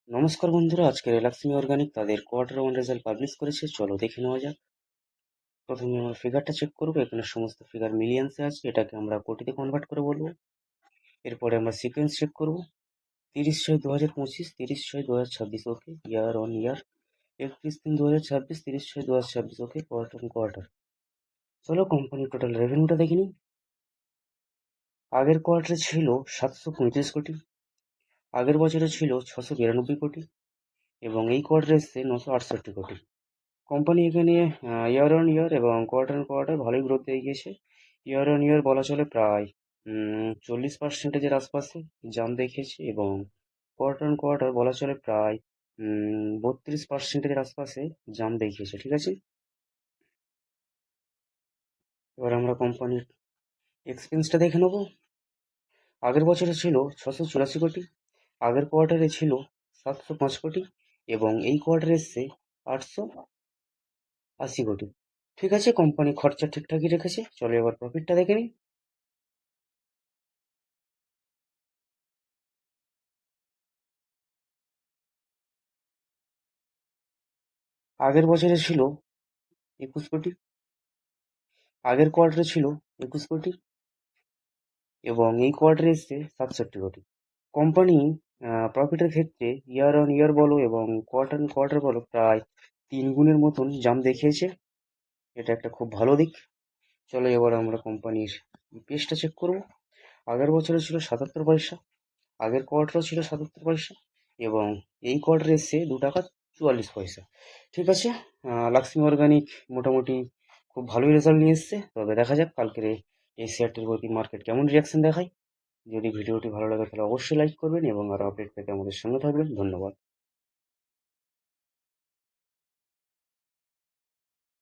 নমস্কার বন্ধুরা, আজকে রিল্যাক্সমি অর্গানিক তাদের কোয়ার্টার ওয়ান রেজাল্ট পাবলিশ করেছে। চলো দেখে নেওয়া যাক। প্রথমে আমরা ফিগারটা চেক করবো। এখানে সমস্ত ফিগার মিলিয়ন্সে আছে, এটাকে আমরা কোটিতে কনভার্ট করে বলবো। এরপরে আমরা সিকোয়েন্স চেক করবো। 30/6/2025, 30/6/2026, okay. Year on year 31/3/2026, 30/6/2026, okay. Quarter on quarter. চলো কোম্পানির টোটাল রেভিনিউটা দেখে নিই। আগের কোয়ার্টারে ছিল 735 কোটি, আগের বছরে ছিল 692 কোটি, এবং এই কোয়ার্টারে এসছে 968 কোটি। কোম্পানি এখানে ইয়ার অন ইয়ার এবং কোয়ার্টার অন কোয়ার্টার ভালোই গ্রোথ দেখিয়েছে। ইয়ার অন ইয়ার বলা চলে প্রায় 40%-এর আশপাশে জাম্প দেখিয়েছে, এবং কোয়ার্টার অন কোয়ার্টার বলা চলে প্রায় 32%-এর আশপাশে জাম্প দেখিয়েছে। ঠিক আছে, এবার আমরা কোম্পানির এক্সপেন্সটা দেখে নেবো। আগের বছরে ছিল 684 কোটি, আগের কোয়ার্টারে ছিল 705 কোটি, এবং এই কোয়ার্টারে এসছে 880 কোটি। ঠিক আছে, কোম্পানি খরচা ঠিকঠাকই রেখেছে। চলো এবার প্রফিটটা দেখে নিই। আগের বছরে ছিল 21 কোটি, আগের কোয়ার্টারে ছিল 21 কোটি, এবং এই কোয়ার্টারে এসছে 67 কোটি। কোম্পানি প্রফিটের ক্ষেত্রে ইয়ার অন ইয়ার বলো এবং কোয়ার্টার অন কোয়ার্টার বলো প্রায় 3 গুণের মতন জাম্প দেখিয়েছে। এটা একটা খুব ভালো দিক। চলো এবার আমরা কোম্পানির ইপিএসটা চেক করবো। আগের বছরে ছিল 77 পয়সা, আগের কোয়ার্টারও ছিল 77 পয়সা, এবং এই কোয়ার্টারে এসছে 2 টাকা 44 পয়সা। ঠিক আছে, লাক্সমি অর্গানিক মোটামুটি খুব ভালোই রেজাল্ট নিয়ে এসছে। তবে দেখা যাক কালকের এই শেয়ারটির প্রতি মার্কেট কেমন রিয়াকশন দেখায়। যদি ভিডিওটি ভালো লাগে তাহলে অবশ্যই লাইক করবেন এবং আরও আপডেট পেতে আমাদের সঙ্গে থাকবেন। ধন্যবাদ।